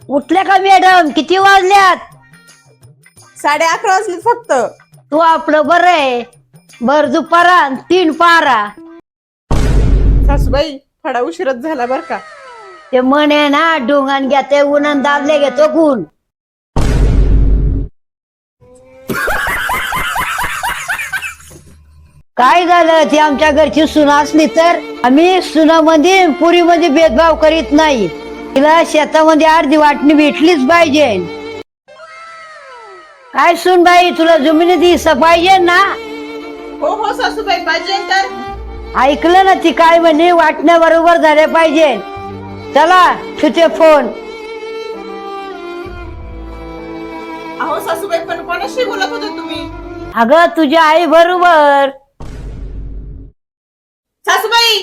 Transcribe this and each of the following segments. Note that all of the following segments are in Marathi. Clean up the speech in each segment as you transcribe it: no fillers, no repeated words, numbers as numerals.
उठल्या का मॅडम? किती वाजल्यात? 11:30 वाजले फक्त. तू आपलं बरं आहे. भर दुपारा 3 पारा. सासूबाई थोडा उशीरच झाला बर का. ते म्हणे ना डोंगान घेते उन्हान दाबले घेतो गुण. काय झालं? ती आमच्या घरची सून असली तर आम्ही सुनामध्ये पुरीमध्ये भेदभाव करीत नाही. तिला शेतामध्ये अर्धी वाटणी भेटलीच पाहिजे. काय सून बाई, तुला जमिनीत हिस्सा पाहिजे ना? हो हो सासूबाई पाहिजे तर. ऐकलं ना ती काय म्हणे? वाटण्या बरोबर झाल्या पाहिजे. चला तुझे फोन. अहो सासूबाई पण कोणाशी बोलत होते तुम्ही? अगं तुझ्या आई बरोबर. सासूबाई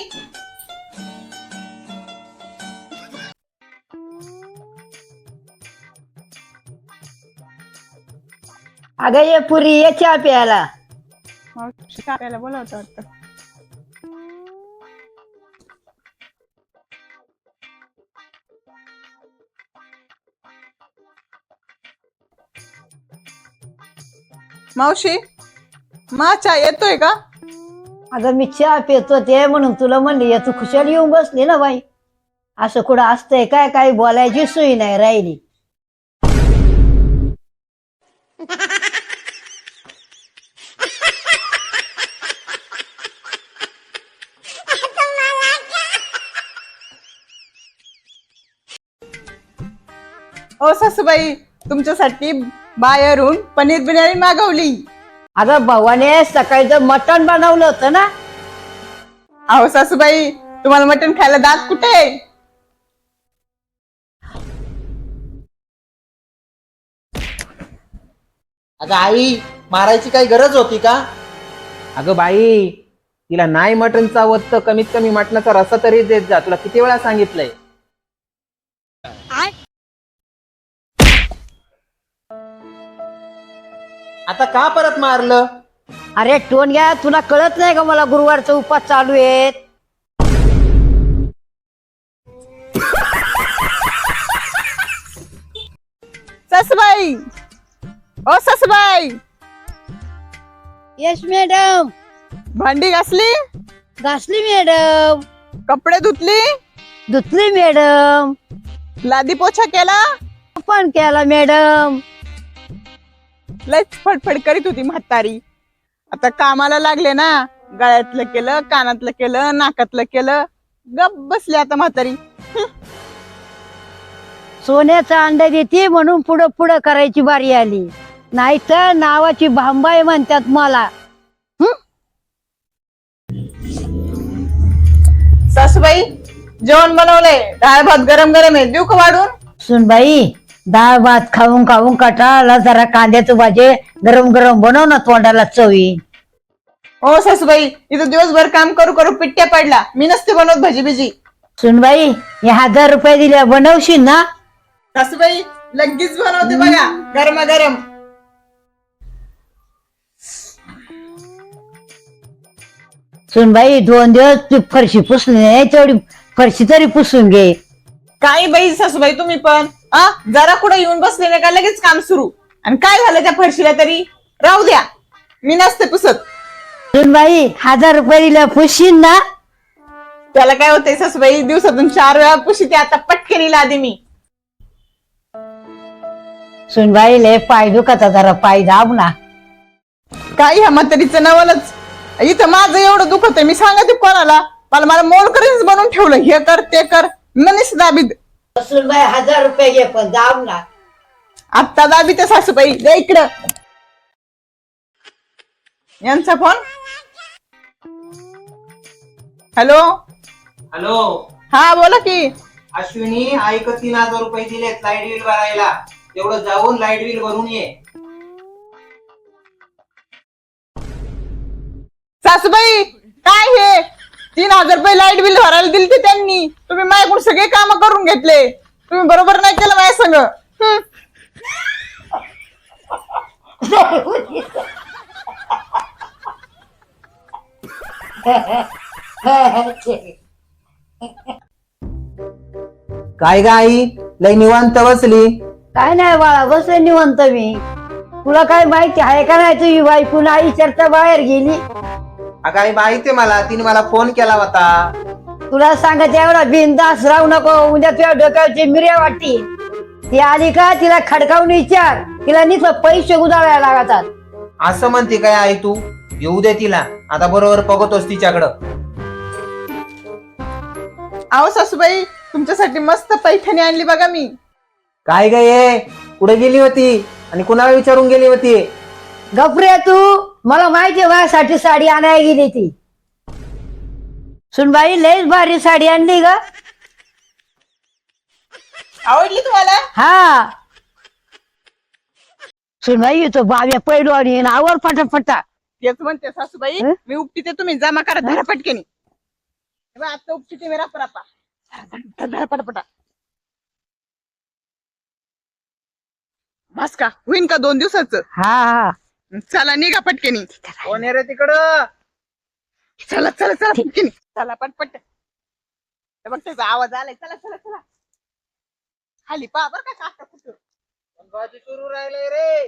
अगं ये पुरी, ये चहा प्यायला. कार्याला बोलावतं वाटतं. मावशी चहा येतोय का? अगं मी चहा पितो ते म्हणून तुला म्हणली, या तू खुशाल येऊन बसली ना बाई. असं कुठं असतंय काय? काही बोलायची सोय नाही राहिली. ओ सासूबाई तुमच्यासाठी बाहेरून पनीर बिर्याणी मागवली. अगं भावाने सकाळी मटण बनवलं होतं ना. अहो सासूबाई तुम्हाला मटण खायला दात कुठे? अगं आई, मारायची काही गरज होती का? अगं बाई, तिला नाही मटण चावत तर कमीत कमी मटणाचा रस्सा तरी देत जा. तुला किती वेळा सांगितलंय. आता का परत मारलं? अरे टोनग्या, तुला कळत नाही का मला गुरुवारचा उपास चालू आहेत? सासूबाई ओ सासूबाई, येस मॅडम. भांडी घासली? घासली मॅडम. कपडे धुतली? धुतली मॅडम. लादी पोछा केला? पण केला मॅडम. लयच फडफड करीत होती म्हातारी. आता कामाला लागले ना, गळ्यातलं केलं, कानातलं केलं, नाकातलं केलं, गप बसली आता म्हातारी. सोन्याचा अंडा देते म्हणून पुढं पुढं करायची बारी आली. नाही तर नावाची भांबाई म्हणतात मला. सासूबाई जेवण बनवलंय, डाळ भात गरम गरम आहे, देऊ का वाढून? सुनबाई, डाळ भात खाऊन खाऊन कटाळला, जरा कांद्याचं भाजी गरम गरम बनव ना, तोंडाला चवी. हो सासूबाई, इथं दिवसभर काम करू करू पिट्ट्या पडला, मी नसते बनवत भजी बिजी. सुनबाई, हे 1000 रुपये दिल्या बनवशील ना? सासूबाई लगेच बनवते बघा, गरमागरम. सुनबाई 2 दिवस तू फरशी पुसली नाही, तेवढी फरशी तरी पुसून घे. काय बाई सासूबाई तुम्ही पण जरा कुठे येऊन बसले नाही का लगेच काम सुरू. आणि काय झालं त्या फरशीला तरी? राहू द्या, मी नसते पुसत. सुनबाई 1000 रुपये दिल्या पुसशील ना? त्याला काय होतंय सासूबाई, दिवसातून 4 वेळा पुशीते, आता पटकन आधी मी. सुनबाई लय पाय दुखता, जरा पाय दाब ना. काय ह्या म्हातारीचं नवलच. इथं माझं एवढं दुखत आहे, मी सांगते कोणाला? मला मोलकरीच बनवून ठेवलं, हे कर ते कर, मनीस दाबीद. सुनबाई 1000 रुपये घे, पण दाब ना. आत्ता दाबीत सासूबाई, दे इकडं. यांचा फोन. हॅलो हॅलो, हा बोला की. अश्विनी, ऐक 3000 रुपये दिलेत लाईट बिल भरायला. तेवढं जाऊन लाईट बिल भरून ये. सासूबाई काय हे 3000 रुपये लाईट बिल भरायला दिलते त्यांनी, तुम्ही माझ्याकडून सगळे काम करून घेतले. तुम्ही बरोबर नाही केलं माझ्या संग. काय ग आई लय निवांत बसली? काय नाही बाळा, बसले निवंत मी. तुला काय माहिती आहे का नाही, तुझी बायको नाही चर्चा बाहेर गेली. अगं आई माहितीये मला, तिने मला फोन केला होता. तुला सांगत एवढा बिनदास राहू नको, उद्या तुझ्या डोक्यावरची मिऱ्या वाटती. ती आली का तिला खडकावून विचार, तिला नुसतं पैसे उधळायला लागतात. असं म्हणते काय आई तू? येऊ दे तिला, आता बरोबर बघतोस तिच्याकडं. अहो सासूबाई, तुमच्यासाठी मस्त पैठणी आणली बघा मी. काय ग ये कुठे गेली होती आणि कुणाला विचारून गेली होती? गपरे तू, मला माहितीये माझ्यासाठी साडी आणायला गेली ती. सुनबाई लयच भारी साडी आणली ग. आवडली तुम्हाला? हा सुनबाई, तो बाब्या पैलू आणि आवर फटाफटा. तेच म्हणते सासूबाई, हं? मी उपटीते, तुम्ही जमा करा धरा पटकेनी. हे बघ, आता उपटीते मी रापा धरा पटापटा. बस का होईन का 2 दिवसाचं? हा हा चला निघा पटकेनी. कोण आहे रे तिकडं? चला चला चला पटकेनी, चला पटपट. हे बघ त्याचा आवाज आलाय, चला चला चला. खाली पहा बर का काका कुठं. बाजी सुरू राहिलंय रे.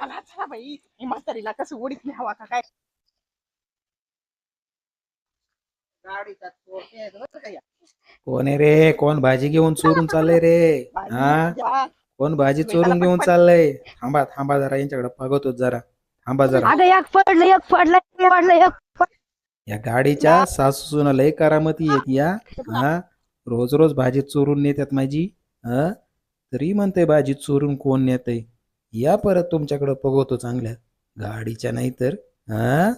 चला चला बाई, ही म्हातारीला कसं ओढीत न्यावा का काय. गाडीचा चोर आहे बरं का या. कोण आहे रे? कोण भाजी घेऊन चोरून चाललंय रे? हा, या. कोण भाजी चोरून घेऊन चाललंय? थांबा थांबा जरा, यांच्याकडे बघतोच जरा. थांबा जरा. अगं एक पडलं एक पडलं एक पडलं एक पडलं. या गाडीच्या सासू सुना लय करामती येत या. हा, रोज रोज भाजी चोरून नेतात माझी. हा, तरी म्हणते भाजी चोरून कोण नेतय. या परत तुमच्याकडे बघतो चांगल्या गाडीच्या, नाही तर. हा.